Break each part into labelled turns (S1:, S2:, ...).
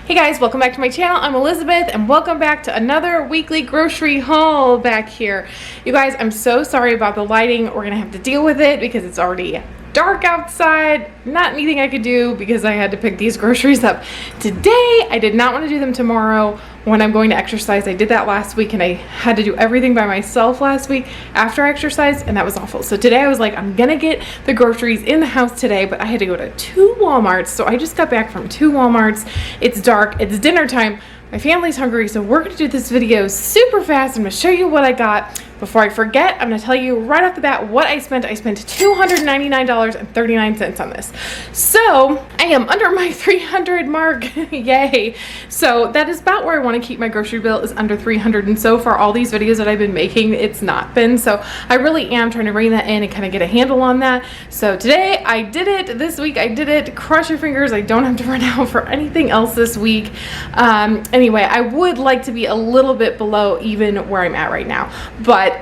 S1: Hey guys, welcome back to my channel. I'm Elizabeth and welcome back to another weekly grocery haul back here. You guys, I'm so sorry about the lighting. We're gonna have to deal with it because it's already dark outside. Not anything I could do because I had to pick these groceries up today. I did not want to do them tomorrow when I'm going to exercise. I did that last week and I had to do everything by myself last week after I exercised, and that was awful. So today I was like, I'm gonna get the groceries in the house today, but I had to go to 2 Walmarts. So I just got back from 2 Walmarts. It's dark, it's dinner time. My family's hungry, so we're gonna do this video super fast. I'm gonna show you what I got. Before I forget, I'm gonna tell you right off the bat what I spent. I spent $299.39 on this. So I am under my 300 mark, yay. So that is about where I wanna keep my grocery bill, is under 300. And so far, all these videos that I've been making, it's not been. So I really am trying to rein that in and kind of get a handle on that. So today I did it, this week I did it. Cross your fingers, I don't have to run out for anything else this week. Anyway, I would like to be a little bit below even where I'm at right now. But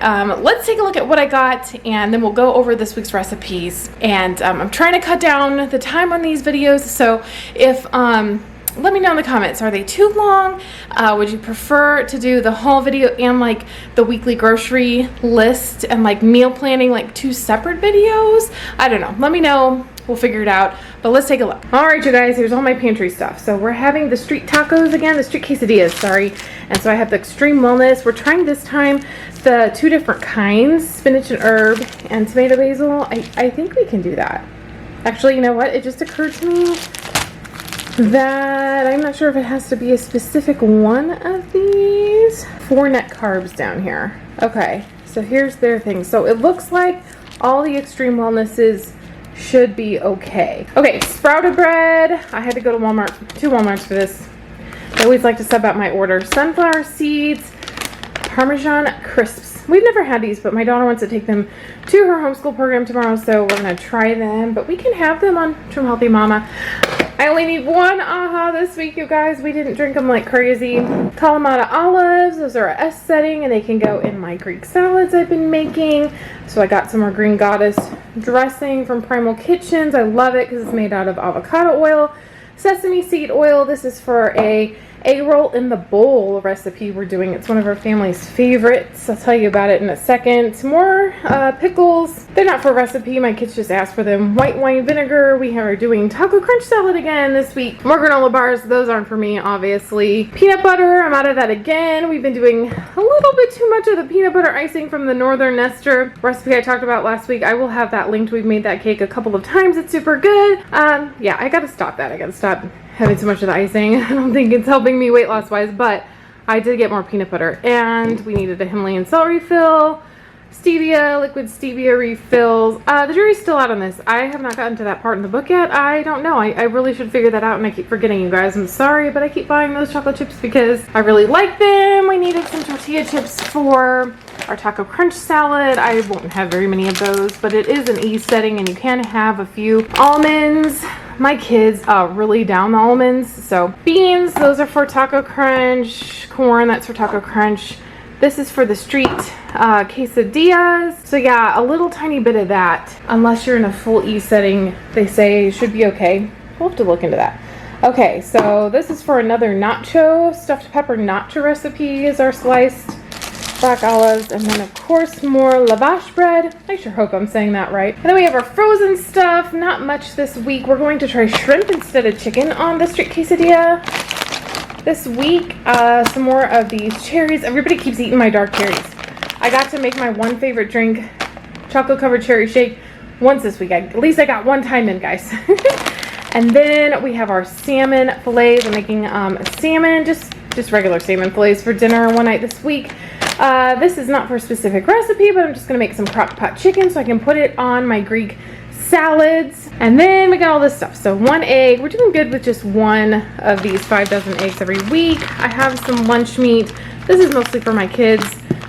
S1: let's take a look at what I got, and then we'll go over this week's recipes. And I'm trying to cut down the time on these videos, so if let me know in the comments, are they too long? Would you prefer to do the haul video and like the weekly grocery list and like meal planning, like 2 separate videos? I don't know, let me know. We'll figure it out, but let's take a look. All right, you guys, here's all my pantry stuff. So we're having the street tacos again, the street quesadillas, sorry. And so I have the extreme wellness. We're trying this time the 2 different kinds, spinach and herb and tomato basil. I think we can do that. Actually, you know what? It just occurred to me that I'm not sure if it has to be a specific one of these. 4 net carbs down here. Okay, so here's their thing. So it looks like all the extreme wellnesses should be okay. Okay, sprouted bread. I had to go to Walmart, 2 Walmarts for this. I always like to sub out my order. Sunflower seeds, Parmesan crisps. We've never had these, but my daughter wants to take them to her homeschool program tomorrow, so we're gonna try them, but we can have them on Trim Healthy Mama. I only need 1 AHA this week, you guys. We didn't drink them like crazy. Kalamata olives, those are a S setting, and they can go in my Greek salads I've been making. So I got some more Green Goddess dressing from Primal Kitchens. I love it because it's made out of avocado oil, sesame seed oil. This is for a egg roll in the bowl recipe we're doing. It's one of our family's favorites. I'll tell you about it in a second. Some more pickles. They're not for a recipe. My kids just asked for them. White wine vinegar. We are doing taco crunch salad again this week. More granola bars. Those aren't for me, obviously. Peanut butter. I'm out of that again. We've been doing a little bit too much of the peanut butter icing from the Northern Nestor recipe I talked about last week. I will have that linked. We've made that cake a couple of times. It's super good. Yeah, I gotta stop that. I gotta stop having too much of the icing. I don't think it's helping me weight loss wise, but I did get more peanut butter, and we needed a Himalayan salt refill, stevia, liquid stevia refills. The jury's still out on this. I have not gotten to that part in the book yet. I don't know. I really should figure that out, and I keep forgetting, you guys. I'm sorry, but I keep buying those chocolate chips because I really like them. We needed some tortilla chips for our taco crunch salad. I won't have very many of those, but it is an E setting, and you can have a few almonds. My kids really down the almonds. So beans, those are for taco crunch. Corn, that's for taco crunch. This is for the street quesadillas. So yeah, a little tiny bit of that. Unless you're in a full E setting, they say should be okay. We'll have to look into that. Okay, so this is for another nacho, stuffed pepper nacho recipe is our sliced black olives, and then of course more lavash bread. I sure hope I'm saying that right. And then we have our frozen stuff. Not much this week. We're going to try shrimp instead of chicken on the street quesadilla this week. Some more of these cherries. Everybody keeps eating my dark cherries. I got to make my one favorite drink, chocolate covered cherry shake, once this week. At least I got 1 time in, guys. And then we have our salmon fillets. I'm making salmon, just regular salmon fillets for dinner one night this week. This is not for a specific recipe, but I'm just gonna make some crock pot chicken so I can put it on my Greek salads. And then we got all this stuff. So 1 egg. We're doing good with just 1 of these 5 dozen eggs every week. I have some lunch meat. This is mostly for my kids.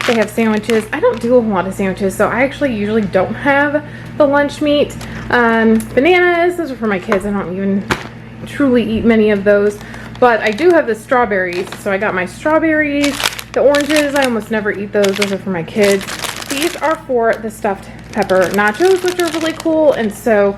S1: They have sandwiches. I don't do a whole lot of sandwiches, so I actually usually don't have the lunch meat. Bananas, those are for my kids. I don't even truly eat many of those. But I do have the strawberries, so I got my strawberries. The oranges, I almost never eat those. Those are for my kids. These are for the stuffed pepper nachos, which are really cool. And so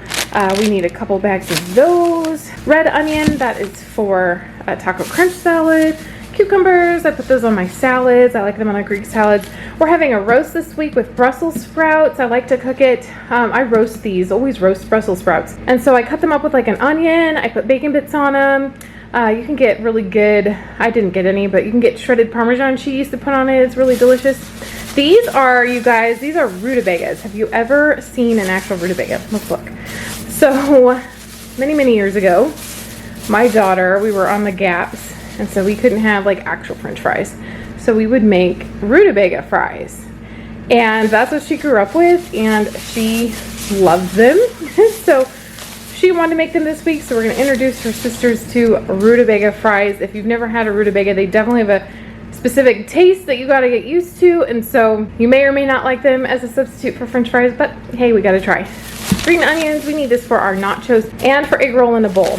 S1: we need a couple bags of those. Red onion, that is for taco crunch salad. Cucumbers, I put those on my salads. I like them on the Greek salads. We're having a roast this week with Brussels sprouts. I like to cook it. I roast these, always roast Brussels sprouts. And so I cut them up with like an onion. I put bacon bits on them. You can get really good, I didn't get any, but you can get shredded Parmesan cheese to put on it. It's really delicious. These are, you guys, these are Rutabagas. Have you ever seen an actual Rutabaga? Let's look. So many years ago, my daughter, we were on the gaps, and so we couldn't have like actual French fries. So we would make Rutabaga fries. And that's what she grew up with, and she loves them. So she wanted to make them this week, so we're going to introduce her sisters to Rutabaga fries. If you've never had a Rutabaga, they definitely have a specific taste that you got to get used to, and so you may or may not like them as a substitute for French fries, but hey, we got to try. Green onions, we need this for our nachos and for egg roll in a bowl.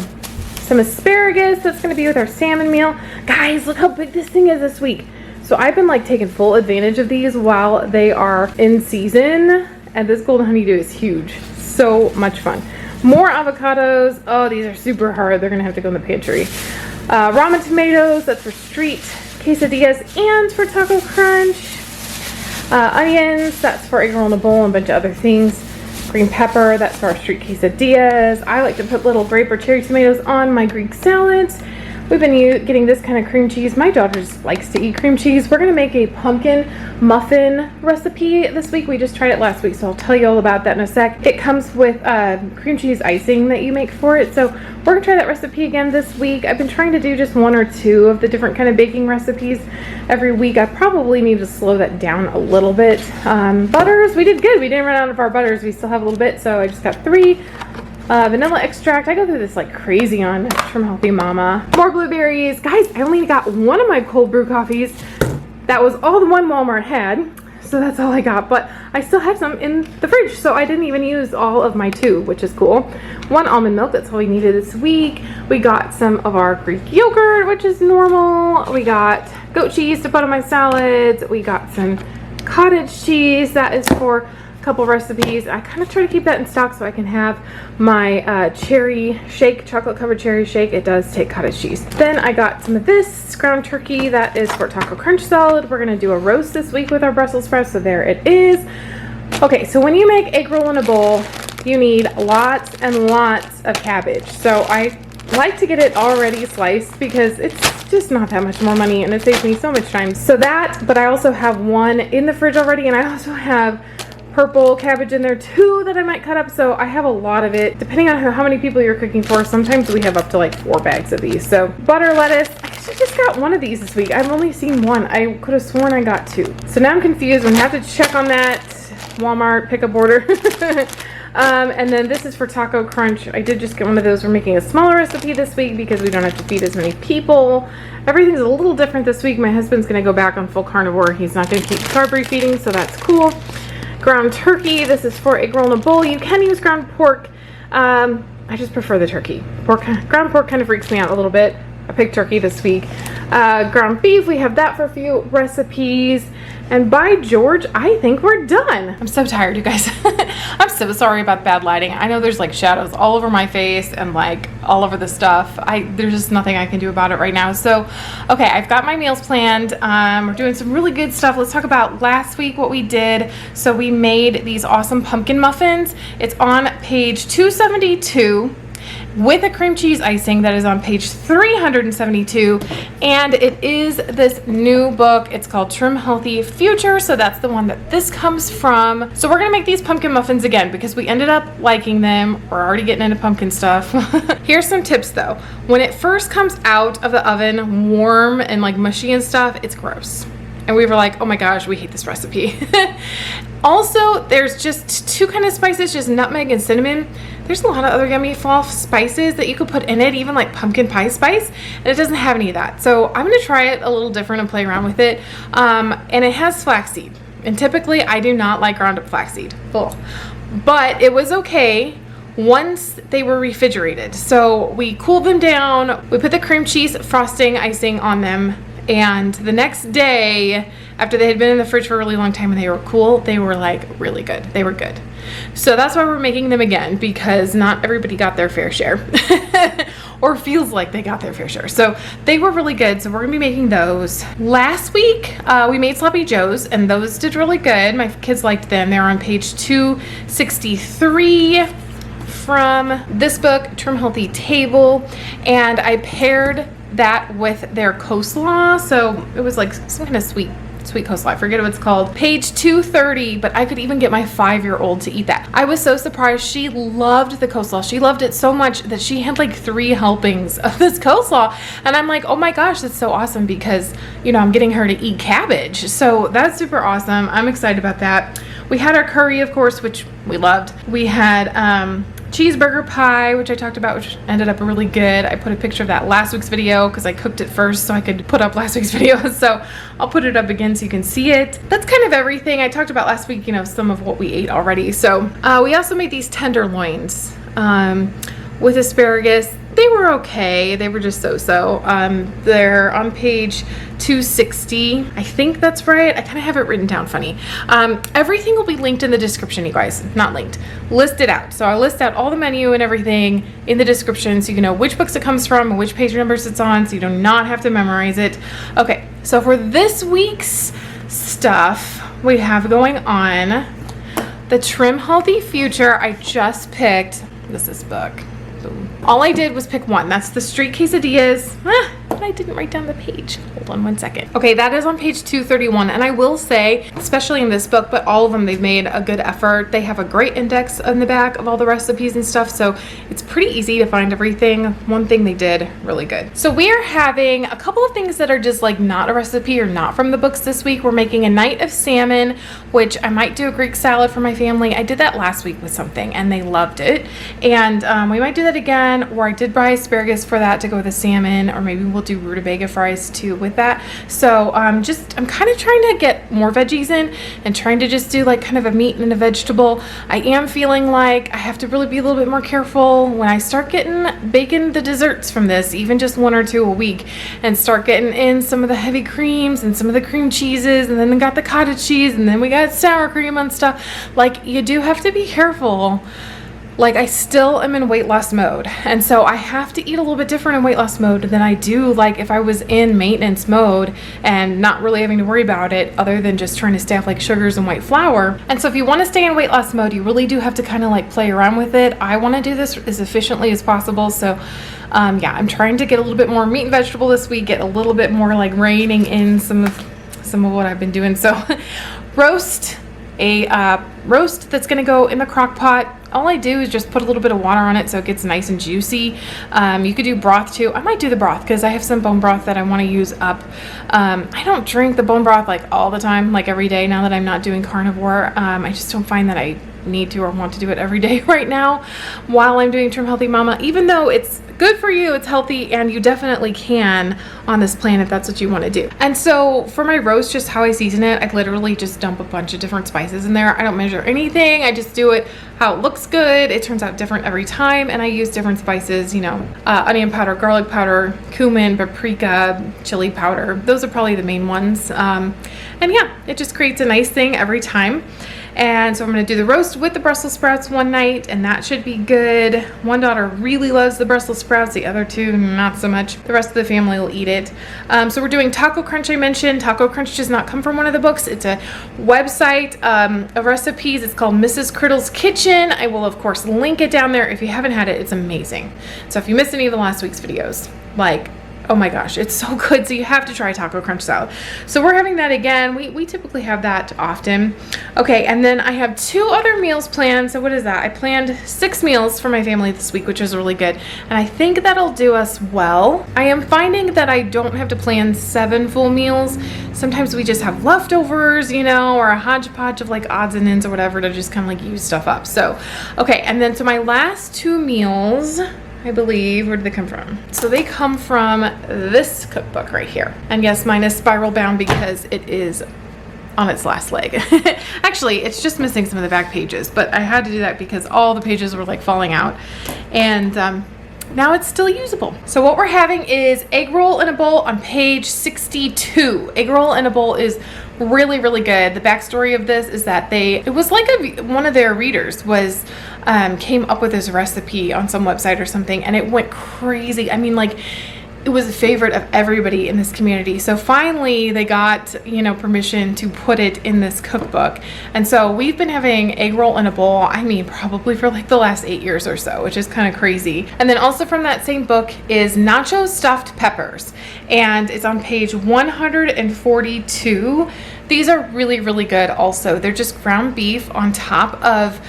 S1: Some asparagus, that's going to be with our salmon meal. Guys, look how big this thing is this week. So I've been like taking full advantage of these while they are in season, and this golden honeydew is huge. So much fun. More avocados. Oh, these are super hard. They're going to have to go in the pantry. Ramen tomatoes, that's for street quesadillas and for taco crunch. Onions, that's for egg roll in a bowl and a bunch of other things. Green pepper, that's for our street quesadillas. I like to put little grape or cherry tomatoes on my Greek salads. We've been getting this kind of cream cheese. My daughter just likes to eat cream cheese. We're going to make a pumpkin muffin recipe this week. We just tried it last week, so I'll tell you all about that in a sec. It comes with cream cheese icing that you make for it. So we're going to try that recipe again this week. I've been trying to do just one or two of the different kind of baking recipes every week. I probably need to slow that down a little bit. Butters, we did good. We didn't run out of our butters. We still have a little bit, so I just got 3. Vanilla extract. I go through this like crazy on from Healthy Mama. More blueberries. Guys, I only got one of my cold brew coffees. That was all the one Walmart had, so that's all I got, but I still have some in the fridge, so I didn't even use all of my 2, which is cool. 1 almond milk, that's all we needed this week. We got some of our Greek yogurt, which is normal. We got goat cheese to put on my salads. We got some cottage cheese, that is for couple recipes. I kind of try to keep that in stock so I can have my cherry shake, chocolate covered cherry shake. It does take cottage cheese. Then I got some of this ground turkey, that is for taco crunch salad. We're gonna do a roast this week with our Brussels sprouts, so there it is. Okay, so when you make egg roll in a bowl, you need lots and lots of cabbage. So I like to get it already sliced because it's just not that much more money and it saves me so much time. So that, but I also have 1 in the fridge already, and I also have purple cabbage in there too that I might cut up, so I have a lot of it. Depending on how many people you're cooking for, sometimes we have up to like 4 bags of these. So butter, lettuce, I actually just got 1 of these this week. I've only seen 1. I could have sworn I got 2. So now I'm confused. I'm gonna have to check on that Walmart pickup order. And then this is for taco crunch. I did just get 1 of those. We're making a smaller recipe this week because we don't have to feed as many people. Everything's a little different this week. My husband's gonna go back on full carnivore. He's not gonna keep carb refeeding, so that's cool. Ground turkey, this is for egg roll in a bowl. You can use ground pork. I just prefer the turkey. Ground pork kind of freaks me out a little bit. I picked turkey this week. Ground beef, we have that for a few recipes. And by George, I think we're done. I'm so tired, you guys. I'm so sorry about bad lighting. I know there's like shadows all over my face and like all over the stuff. There's just nothing I can do about it right now. So, okay, I've got my meals planned. We're doing some really good stuff. Let's talk about last week what we did. So we made these awesome pumpkin muffins. It's on page 272. With a cream cheese icing that is on page 372, and it is this new book. It's called Trim Healthy Future, so that's the one that this comes from. So we're gonna make these pumpkin muffins again because we ended up liking them. We're already getting into pumpkin stuff. Here's some tips though. When it first comes out of the oven, warm and like mushy and stuff, it's gross. And we were like, oh my gosh, we hate this recipe. Also, there's just 2 kind of spices, just nutmeg and cinnamon. There's a lot of other yummy fall spices that you could put in it, even like pumpkin pie spice, and it doesn't have any of that. So I'm gonna try it a little different and play around with it. And it has flaxseed. And typically I do not like ground up flaxseed. Ugh. But it was okay once they were refrigerated. So we cooled them down, we put the cream cheese frosting icing on them, And the next day, after they had been in the fridge for a really long time and they were cool, they were like really good. They were good. So that's why we're making them again, because not everybody got their fair share or feels like they got their fair share. So they were really good. So we're gonna be making those. Last week, we made Sloppy Joes and those did really good. My kids liked them. They're on page 263 from this book, Trim Healthy Table. And I paired that with their coleslaw. So it was like some kind of sweet coleslaw. I forget what it's called. Page 230, but I could even get my 5-year-old to eat that. I was so surprised. She loved the coleslaw. She loved it so much that she had like 3 helpings of this coleslaw. And I'm like, oh my gosh, that's so awesome, because, you know, I'm getting her to eat cabbage. So that's super awesome. I'm excited about that. We had our curry, of course, which we loved. We had cheeseburger pie, which I talked about, which ended up really good. I put a picture of that last week's video because I cooked it first so I could put up last week's video. So I'll put it up again so you can see it. That's kind of everything. I talked about last week, you know, some of what we ate already. So we also made these tenderloins with asparagus. They were okay. They were just so-so. They're on page 260. I think that's right. I kind of have it written down funny. Everything will be linked in the description, you guys. Not linked. Listed out. So I'll list out all the menu and everything in the description so you can know which books it comes from and which page numbers it's on, so you do not have to memorize it. Okay, so for this week's stuff we have going on, the Trim Healthy Future. I just picked this book. All I did was pick one. That's the Street Quesadillas. But I didn't write down the page. Hold on one second. Okay, that is on page 231. And I will say, especially in this book, but all of them, they've made a good effort. They have a great index on the back of all the recipes and stuff. So it's pretty easy to find everything. One thing they did really good. So we are having a couple of things that are just like not a recipe or not from the books this week. We're making a night of salmon, which I might do a Greek salad for my family. I did that last week with something and they loved it. And we might do that again, or I did buy asparagus for that to go with the salmon, or maybe we'll do Rutabaga Fries too with that. So I'm kind of trying to get more veggies in and trying to just do like kind of a meat and a vegetable. I am feeling like I have to really be a little bit more careful when I start baking the desserts from this, even just 1 or 2 a week, and start getting in some of the heavy creams and some of the cream cheeses, and then we got the cottage cheese, and then we got sour cream and stuff. Like, you do have to be careful. Like, I still am in weight loss mode, and so I have to eat a little bit different in weight loss mode than I do like if I was in maintenance mode and not really having to worry about it other than just trying to stay off like sugars and white flour. And so if you want to stay in weight loss mode, you really do have to kind of like play around with it. I want to do this as efficiently as possible, so yeah, I'm trying to get a little bit more meat and vegetable this week, get a little bit more like reining in some of what I've been doing. So roast that's gonna go in the crock pot. All I do is just put a little bit of water on it so it gets nice and juicy. You could do broth too. I might do the broth because I have some bone broth that I want to use up. I don't drink the bone broth like all the time, like every day, now that I'm not doing carnivore. I just don't find that I need to or want to do it every day right now while I'm doing Trim Healthy Mama, even though it's good for you, it's healthy, and you definitely can on this plan if that's what you want to do. And so for my roast, just how I season it, I literally just dump a bunch of different spices in there. I don't measure anything. I just do it how it looks good. It turns out different every time, and I use different spices, you know, onion powder, garlic powder, cumin, paprika, chili powder. Those are probably the main ones. And yeah, it just creates a nice thing every time. And so I'm going to do the roast with the Brussels sprouts one night, and that should be good. One daughter really loves the Brussels sprouts, the other 2 not so much. The rest of the family will eat it. So we're doing Taco Crunch. I mentioned Taco Crunch does not come from one of the books. It's a website of recipes. It's called Mrs. Criddle's Kitchen. I will of course link it down there. If you haven't had it, it's amazing. So if you missed any of the last week's videos, like, oh my gosh, it's so good. So you have to try Taco Crunch salad. So we're having that again. We typically have that often. Okay, and then I have 2 other meals planned. So what is that? I planned 6 meals for my family this week, which is really good. And I think that'll do us well. I am finding that I don't have to plan 7 full meals. Sometimes we just have leftovers, you know, or a hodgepodge of like odds and ends or whatever to just kind of like use stuff up. So, okay, and then so my last 2 meals, I believe, where did they come from? So they come from this cookbook right here. And yes, mine is spiral bound because it is on its last leg. Actually, it's just missing some of the back pages, but I had to do that because all the pages were like falling out. And now it's still usable. So what we're having is egg roll in a bowl on page 62. Egg roll in a bowl is really, really good. The backstory of this is that it was like one of their readers came up with this recipe on some website or something, and it went crazy. I mean, like, it was a favorite of everybody in this community. So finally they got, you know, permission to put it in this cookbook. And so we've been having egg roll in a bowl, I mean, probably for like the last 8 years or so, which is kind of crazy. And then also from that same book is Nacho Stuffed Peppers, and it's on page 142. These are really, really good also. They're just ground beef on top of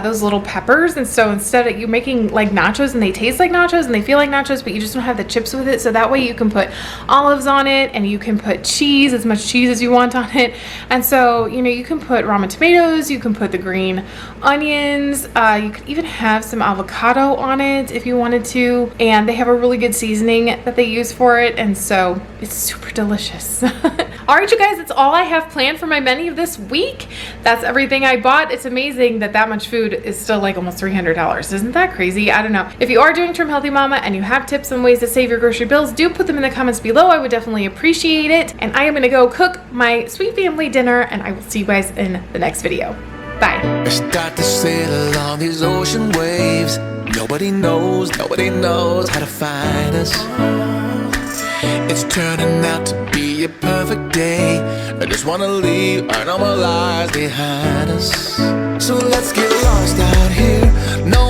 S1: those little peppers. And so instead of you making like nachos, and they taste like nachos and they feel like nachos, but you just don't have the chips with it. So that way you can put olives on it, and you can put cheese, as much cheese as you want on it. And so, you know, you can put ramen tomatoes, you can put the green onions, you could even have some avocado on it if you wanted to. And they have a really good seasoning that they use for it. And so it's super delicious. All right, you guys, that's all I have planned for my menu this week. That's everything I bought. It's amazing that much food is still like almost $300. Isn't that crazy? I don't know. If you are doing Trim Healthy Mama and you have tips and ways to save your grocery bills, do put them in the comments below. I would definitely appreciate it. And I am gonna go cook my sweet family dinner, and I will see you guys in the next video. Bye.
S2: I start to sail along these ocean waves. Nobody knows how to find us. It's turning out to be a perfect day. I just wanna leave our normal lives behind us. So let's get lost out here. No